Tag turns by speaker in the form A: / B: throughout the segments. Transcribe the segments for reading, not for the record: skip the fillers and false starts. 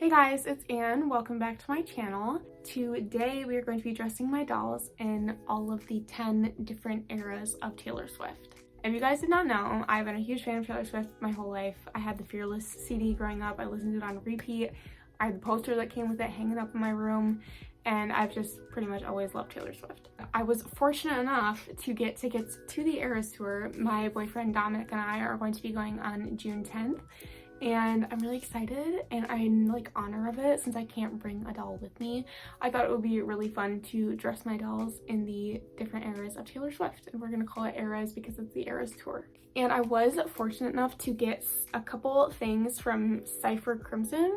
A: Hey guys, it's Anne. Welcome back to my channel. Today we are going to be dressing my dolls in all of the 10 different eras of Taylor Swift. If you guys did not know, I've been a huge fan of Taylor Swift my whole life. I had the Fearless CD growing up. I listened to it on repeat. I had the poster that came with it hanging up in my room, and I've just pretty much always loved Taylor Swift. I was fortunate enough to get tickets to the ERAS tour. My boyfriend Dominic and I are going to be going on June 10th. And I'm really excited, and I'm like honor of it since I can't bring a doll with me. I thought it would be really fun to dress my dolls in the different eras of Taylor Swift, and we're gonna call it ERAS because it's the ERAS tour. And I was fortunate enough to get a couple things from CipherCrimson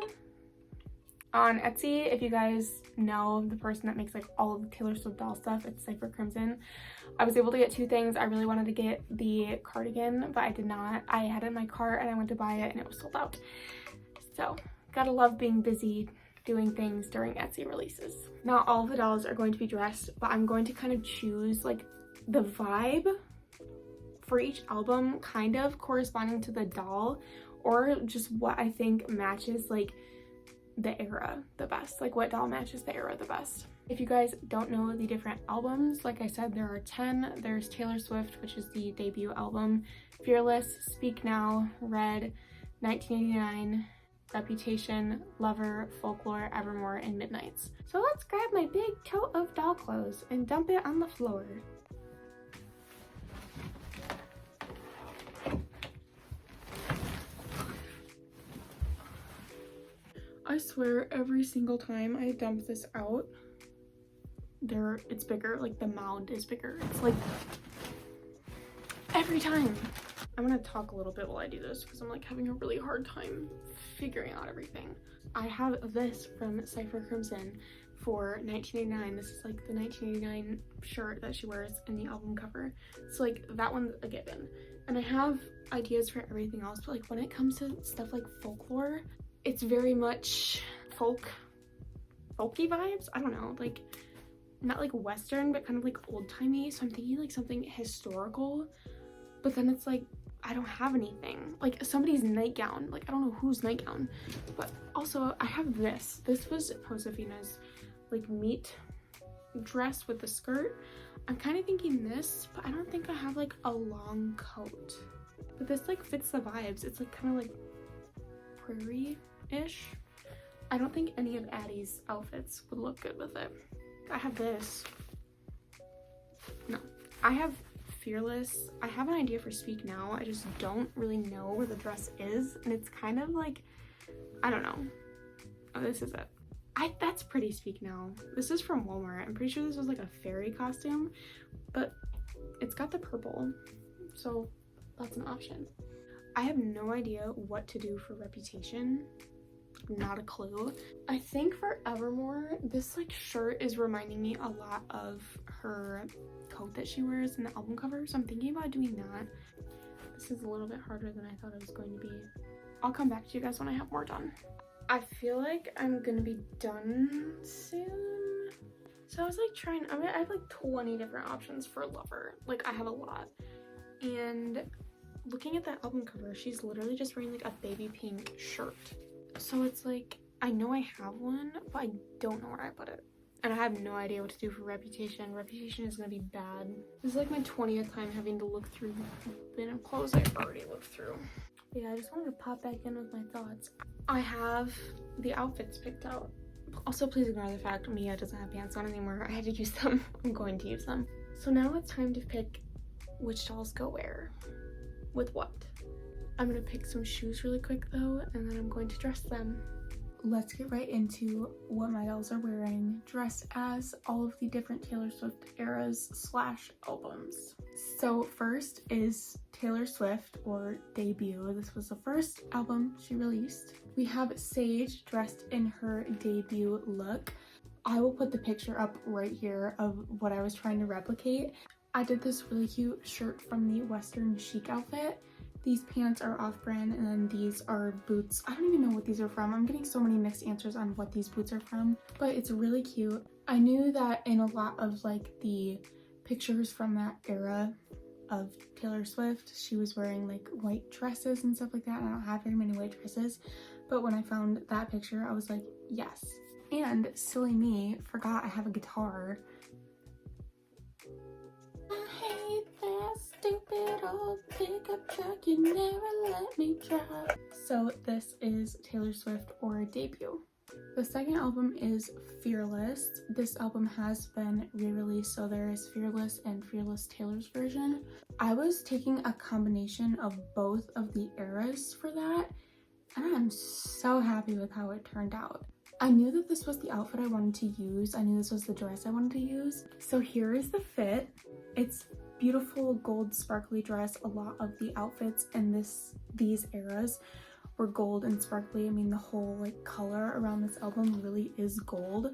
A: on Etsy. If you guys know the person that makes like all of the Taylor Swift doll stuff, it's CipherCrimson. I was able to get two things. I really wanted to get the cardigan, but I did not. I had it in my cart and I went to buy it and it was sold out. So gotta love being busy doing things during Etsy releases. Not all of the dolls are going to be dressed, but I'm going to kind of choose like the vibe for each album, kind of corresponding to the doll, or just what I think matches like the era the best, like what doll matches the era the best. If you guys don't know the different albums, like I said, there are 10. There's Taylor Swift, which is the debut album, Fearless, Speak Now, Red, 1989, Reputation, Lover, Folklore, Evermore, and Midnights. So let's grab my big tote of doll clothes and dump it on the floor. I swear every single time I dump this out, it's bigger, like the mound is bigger. It's like every time. I'm gonna talk a little bit while I do this because I'm like having a really hard time figuring out everything. I have this from CipherCrimson for 1989. This is like the 1989 shirt that she wears in the album cover. So like that one's a given. And I have ideas for everything else, but like when it comes to stuff like folklore, it's very much folky vibes. I don't know, like not like Western, but kind of like old-timey. So I'm thinking like something historical, but then it's like I don't have anything. Like somebody's nightgown. Like I don't know whose nightgown. But also I have this. This was Josefina's like meat dress with the skirt. I'm kind of thinking this, but I don't think I have like a long coat. But this like fits the vibes. It's like kind of like prairie-ish. I don't think any of Addie's outfits would look good with it. I have this. No. I have Fearless. I have an idea for Speak Now. I just don't really know where the dress is. And it's kind of like, I don't know. Oh, this is it. That's pretty Speak Now. This is from Walmart. I'm pretty sure this was like a fairy costume. But it's got the purple. So that's an option. I have no idea what to do for Reputation. Not a clue. I think for Evermore, this like shirt is reminding me a lot of her coat that she wears in the album cover, so I'm thinking about doing that. This is a little bit harder than I thought it was going to be. I'll come back to you guys when I have more done. I feel like I'm gonna be done soon. So I was like I have like 20 different options for Lover. Like I have a lot. And looking at that album cover, she's literally just wearing like a baby pink shirt. So it's like, I know I have one, but I don't know where I put it. And I have no idea what to do for Reputation. Reputation is gonna be bad. This is like my 20th time having to look through the bin of clothes I've already looked through. But yeah, I just wanted to pop back in with my thoughts. I have the outfits picked out. Also, please ignore the fact Mia doesn't have pants on anymore. I had to use them. I'm going to use them. So now it's time to pick which dolls go where. With what? I'm gonna pick some shoes really quick though, and then I'm going to dress them. Let's get right into what my dolls are wearing, dressed as all of the different Taylor Swift eras / albums. So first is Taylor Swift, or Debut. This was the first album she released. We have Sage dressed in her debut look. I will put the picture up right here of what I was trying to replicate. I did this really cute shirt from the Western Chic outfit. These pants are off-brand, and then these are boots. I don't even know what these are from. I'm getting so many mixed answers on what these boots are from, but it's really cute. I knew that in a lot of like the pictures from that era of Taylor Swift, she was wearing like white dresses and stuff like that, and I don't have very many white dresses, But when I found that picture, I was like, yes. And silly me, forgot I have a guitar. I hate that stupid old pickup truck, you never let me drive. So this is Taylor Swift or debut. The second album is Fearless. This album has been re-released, so there is Fearless and Fearless Taylor's version. I was taking a combination of both of the eras for that, and I'm so happy with how it turned out. I knew that this was the outfit I wanted to use. I knew this was the dress I wanted to use. So here is the fit. It's beautiful gold sparkly dress. A lot of the outfits in these eras were gold and sparkly. I mean, the whole like color around this album really is gold.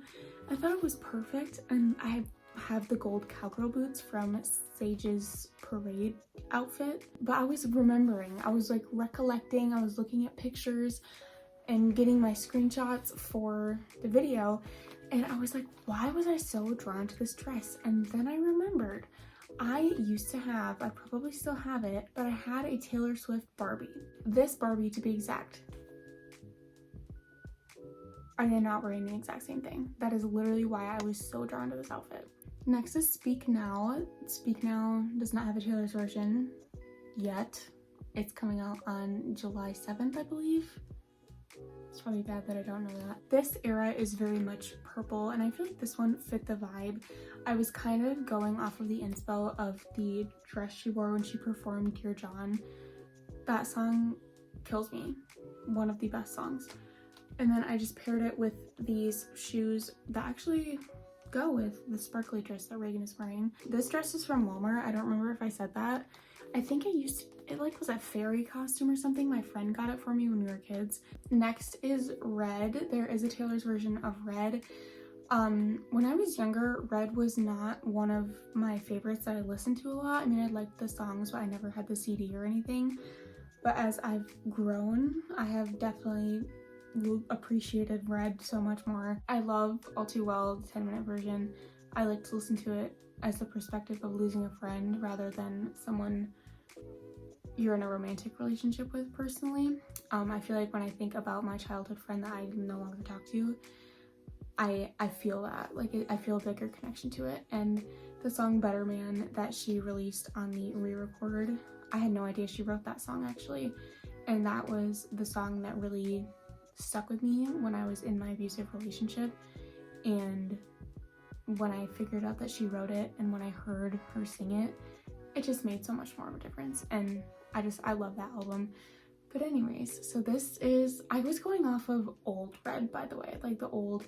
A: I thought it was perfect, and I have the gold cowgirl boots from Sage's parade outfit. But I was remembering, I was like recollecting, I was looking at pictures and getting my screenshots for the video, and I was like, why was I so drawn to this dress? And then I remembered, I used to have, I probably still have it, but I had a Taylor Swift Barbie. This Barbie to be exact. I am not wearing the exact same thing. That is literally why I was so drawn to this outfit. Next is Speak Now. Speak Now does not have a Taylor's version yet. It's coming out on July 7th, I believe. It's probably bad that I don't know that. This era is very much purple, and I feel like this one fit the vibe. I was kind of going off of the inspo of the dress she wore when she performed Dear John. That song kills me. One of the best songs. And then I just paired it with these shoes that actually go with the sparkly dress that Reagan is wearing. This dress is from Walmart. I don't remember if I said that. I think it like was a fairy costume or something. My friend got it for me when we were kids. Next is Red. There is a Taylor's version of Red. When I was younger, Red was not one of my favorites that I listened to a lot. I mean, I liked the songs, but I never had the CD or anything. But as I've grown, I have definitely appreciated Red so much more. I love All Too Well, the 10-minute version. I like to listen to it as the perspective of losing a friend rather than someone you're in a romantic relationship with personally. I feel like when I think about my childhood friend that I no longer talk to, I feel that, like I feel a bigger connection to it. And the song Better Man that she released on the re-record, I had no idea she wrote that song actually, and that was the song that really stuck with me when I was in my abusive relationship. And when I figured out that she wrote it and when I heard her sing it, it just made so much more of a difference, and I love that album. But anyways, so this is, I was going off of old Red, by the way, like the old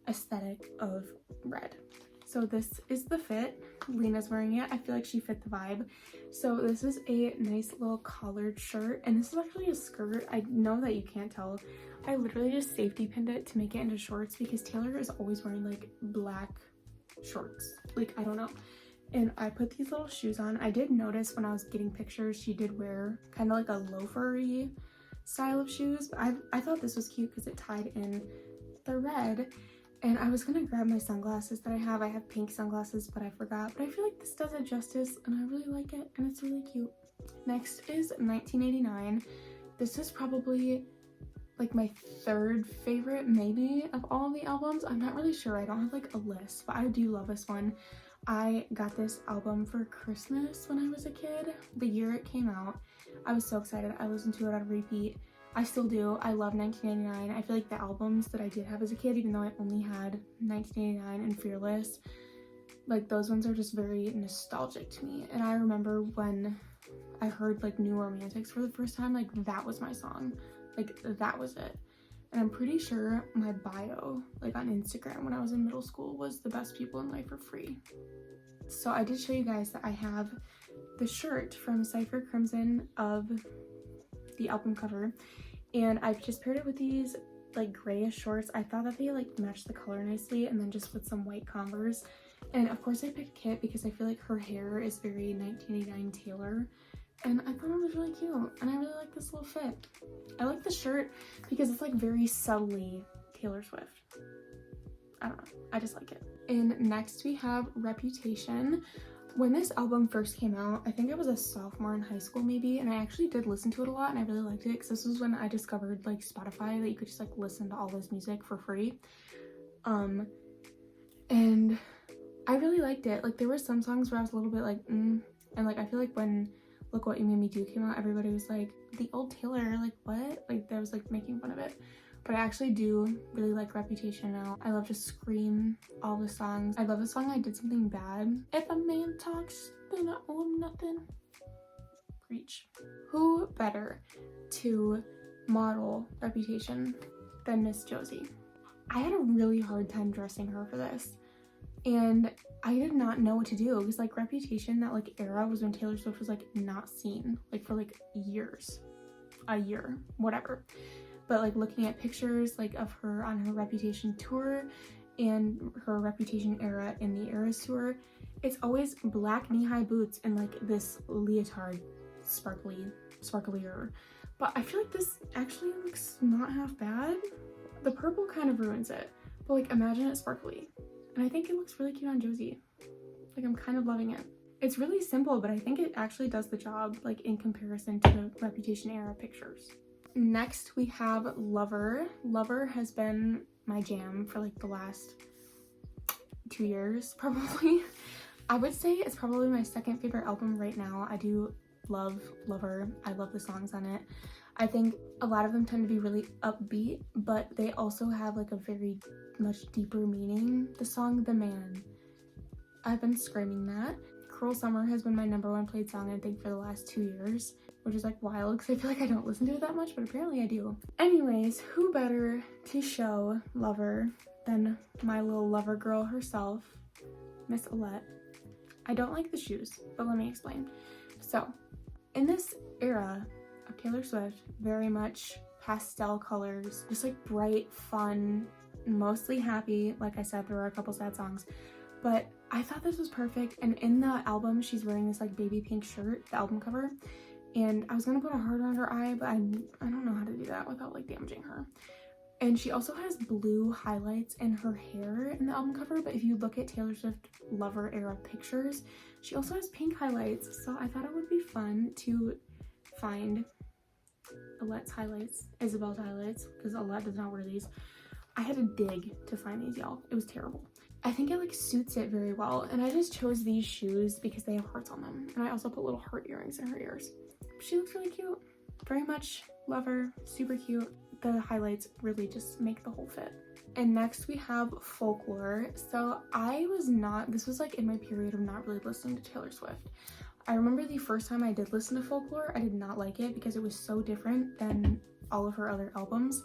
A: aesthetic of Red. So this is the fit. Lena's wearing it. I feel like she fit the vibe. So this is a nice little collared shirt, and this is actually a skirt. I know that you can't tell. I literally just safety pinned it to make it into shorts because Taylor is always wearing like black shorts. Like, I don't know. And I put these little shoes on. I did notice when I was getting pictures, she did wear kind of like a loafer-y style of shoes. But I thought this was cute because it tied in the red. And I was gonna grab my sunglasses that I have. I have pink sunglasses, but I forgot. But I feel like this does it justice, and I really like it, and it's really cute. Next is 1989. This is probably like my third favorite, maybe, of all the albums. I'm not really sure. I don't have like a list, but I do love this one. I got this album for Christmas when I was a kid. The year it came out, I was so excited. I listened to it on repeat. I still do. I love 1989. I feel like the albums that I did have as a kid, even though I only had 1989 and Fearless, like those ones are just very nostalgic to me. And I remember when I heard like New Romantics for the first time, like that was my song. Like that was it. And I'm pretty sure my bio, like on Instagram when I was in middle school, was the best people in life are free. So I did show you guys that I have the shirt from CipherCrimson of the album cover, and I've just paired it with these like grayish shorts. I thought that they like matched the color nicely, and then just with some white Converse. And of course I picked Kit because I feel like her hair is very 1989 Taylor, and I thought it was really cute, and I really like this little fit. I like the shirt because it's like very subtly Taylor Swift. I don't know, I just like it. And next we have Reputation. When this album first came out, I think I was a sophomore in high school maybe, and I actually did listen to it a lot, and I really liked it because this was when I discovered like Spotify, that you could just like listen to all this music for free. And I really liked it. Like there were some songs where I was a little bit like and like I feel like when Look What You Made Me Do came out, everybody was like, the old Taylor, like what? Like there was like making fun of it. But I actually do really like Reputation now. I love to scream all the songs. I love the song I Did Something Bad. If a man talks, then I owe him nothing. Preach. Who better to model Reputation than Miss Josie? I had a really hard time dressing her for this. And I did not know what to do. It was like Reputation, that like era was when Taylor Swift was like not seen, like for like years, a year, whatever. But like looking at pictures like of her on her Reputation tour and her Reputation era in the ERAS tour, it's always black knee-high boots and like this leotard, sparklier. But I feel like this actually looks not half bad. The purple kind of ruins it, but like imagine it sparkly. And I think it looks really cute on Josie. Like I'm kind of loving it. It's really simple, but I think it actually does the job like in comparison to the Reputation era pictures. Next we have Lover. Lover has been my jam for like the last 2 years probably. I would say it's probably my second favorite album right now. I do love Lover. I love the songs on it. I think a lot of them tend to be really upbeat, but they also have like a very much deeper meaning. The song The Man, I've been screaming that. Cruel Summer has been my #1 played song I think for the last 2 years, which is like wild because I feel like I don't listen to it that much, but apparently I do. Anyways, who better to show Lover than my little lover girl herself, Miss Alette. I don't like the shoes, but let me explain. So, in this era of Taylor Swift, very much pastel colors, just like bright, fun, mostly happy. Like I said, there are a couple sad songs, but I thought this was perfect. And in the album, she's wearing this like baby pink shirt, the album cover, and I was gonna put a heart around her eye, but I don't know how to do that without like damaging her. And she also has blue highlights in her hair in the album cover, but if you look at Taylor Swift Lover era pictures, she also has pink highlights. So I thought it would be fun to find Alette's highlights, Isabel's highlights, because Alette does not wear these. I had to dig to find these, y'all. It was terrible. I think it like suits it very well, and I just chose these shoes because they have hearts on them, and I also put little heart earrings in her ears. She looks really cute. Very much Lover, super cute. The highlights really just make the whole fit. And next we have Folklore. So this was like in my period of not really listening to Taylor Swift. I remember the first time I did listen to Folklore, I did not like it because it was so different than all of her other albums.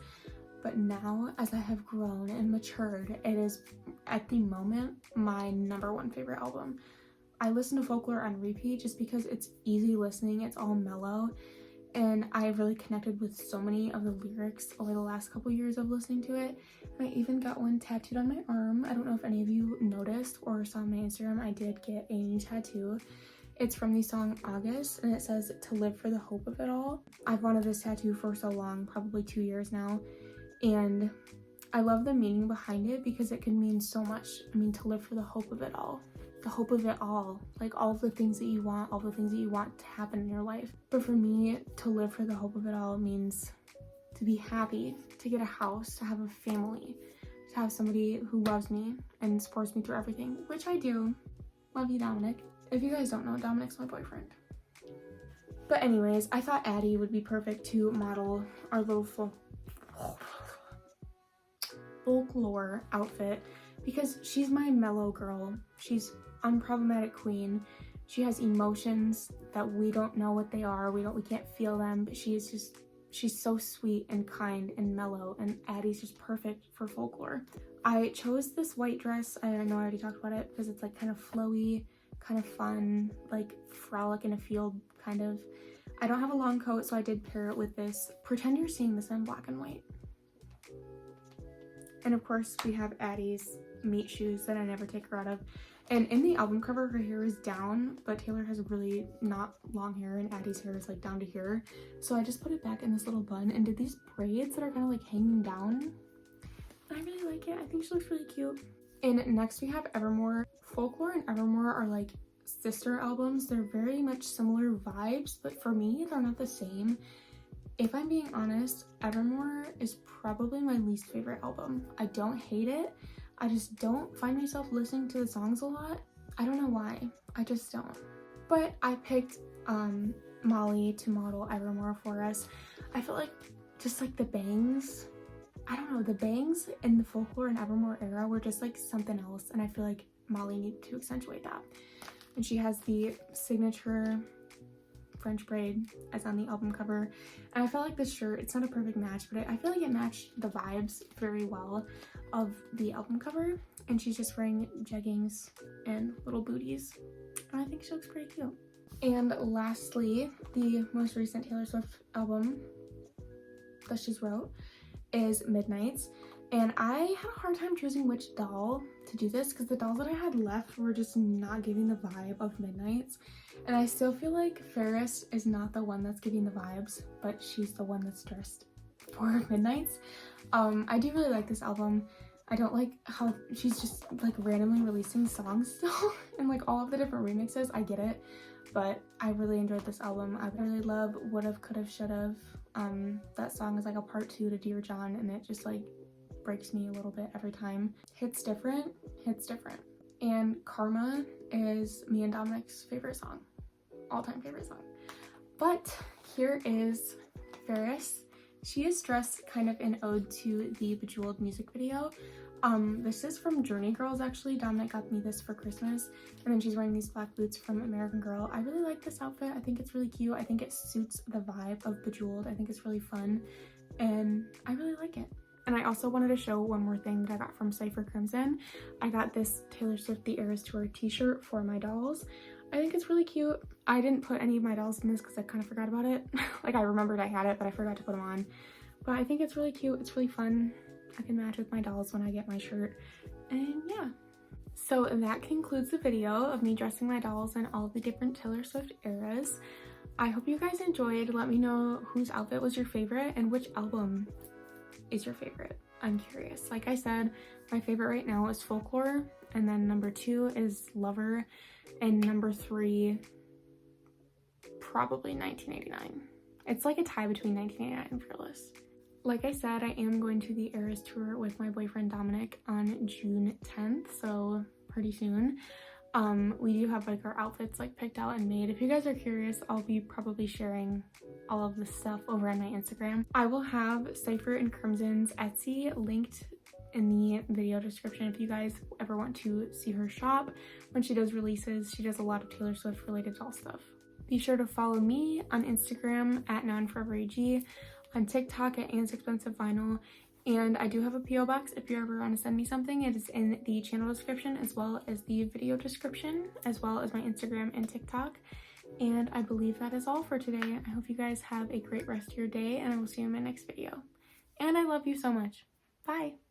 A: But now, as I have grown and matured, it is at the moment my #1 favorite album. I listen to Folklore on repeat just because it's easy listening, it's all mellow, and I really connected with so many of the lyrics over the last couple years of listening to it. And I even got one tattooed on my arm. I don't know if any of you noticed or saw on my Instagram, I did get a new tattoo. It's from the song August, and it says "To live for the hope of it all." I've wanted this tattoo for so long, probably 2 years now, and I love the meaning behind it because it can mean so much. I mean, to live for the hope of it all. The hope of it all, like all of the things that you want, all the things that you want to happen in your life. But for me, to live for the hope of it all means to be happy, to get a house, to have a family, to have somebody who loves me and supports me through everything, which I do. Love you, Dominic. If you guys don't know, Dominic's my boyfriend. But anyways, I thought Addie would be perfect to model our little folklore outfit because she's my mellow girl. She's unproblematic queen. She has emotions that we don't know what they are. We can't feel them, but she's so sweet and kind and mellow, and Addie's just perfect for Folklore. I chose this white dress. I know I already talked about it because it's like kind of flowy, kind of fun, like frolic in a field kind of. I don't have a long coat, so I did pair it with this. Pretend you're seeing this in black and white. And of course, we have Addie's meat shoes that I never take her out of. And in the album cover, her hair is down, but Taylor has really not long hair, and Addie's hair is like down to here. So I just put it back in this little bun and did these braids that are kind of like hanging down. And I really like it. I think she looks really cute. And next we have Evermore. Folklore and Evermore are like sister albums. They're very much similar vibes, but for me, they're not the same. If I'm being honest, Evermore is probably my least favorite album. I don't hate it. I just don't find myself listening to the songs a lot. I don't know why. I just don't. But I picked Molly to model Evermore for us. I feel like just like the bangs, I don't know, the bangs in the Folklore and Evermore era were just like something else, and I feel like Molly needed to accentuate that. And she has the signature French braid as on the album cover, and I felt like this shirt, it's not a perfect match, but I feel like it matched the vibes very well of the album cover. And she's just wearing jeggings and little booties, and I think she looks pretty cute. And lastly, the most recent Taylor Swift album that she's wrote is Midnights, and I had a hard time choosing which doll to do this because the dolls that I had left were just not giving the vibe of Midnights, and I still feel like Ferris is not the one that's giving the vibes, but she's the one that's dressed for Midnights. I do really like this album. I don't like how she's just like randomly releasing songs still and like all of the different remixes. I get it, but I really enjoyed this album. I really love Would've, Could've, Should've. That song is like a part 2 to Dear John, and it just like breaks me a little bit every time. Hits different. And Karma is me and Dominic's favorite song, all-time favorite song. But here is Ferris. She is dressed kind of in ode to the Bejeweled music video. This is from Journey Girls actually. Dominic got me this for Christmas, and then she's wearing these black boots from American Girl. I really like this outfit. I think it's really cute. I think it suits the vibe of Bejeweled. I think it's really fun, and I really like it. And I also wanted to show one more thing that I got from CipherCrimson. I got this Taylor Swift The Eras Tour t-shirt for my dolls. I think it's really cute. I didn't put any of my dolls in this because I kind of forgot about it. Like, I remembered I had it, but I forgot to put them on. But I think it's really cute. It's really fun. I can match with my dolls when I get my shirt. And yeah. So that concludes the video of me dressing my dolls in all the different Taylor Swift eras. I hope you guys enjoyed. Let me know whose outfit was your favorite and which album is your favorite. I'm curious. Like I said, my favorite right now is Folklore, and then number 2 is Lover, and number 3 probably 1989. It's like a tie between 1989 and Fearless. Like I said, I am going to the Eras tour with my boyfriend Dominic on June 10th, so pretty soon. We do have like our outfits like picked out and made. If you guys are curious, I'll be probably sharing all of this stuff over on my Instagram. I will have Cypher and Crimson's Etsy linked in the video description if you guys ever want to see her shop. When she does releases, she does a lot of Taylor Swift related doll stuff. Be sure to follow me on Instagram at NowAndForeverAG, on TikTok at AndsExpensiveVinyl, and I do have a PO box if you ever want to send me something. It is in the channel description as well as the video description, as well as my Instagram and TikTok. And I believe that is all for today. I hope you guys have a great rest of your day, and I will see you in my next video. And I love you so much. Bye!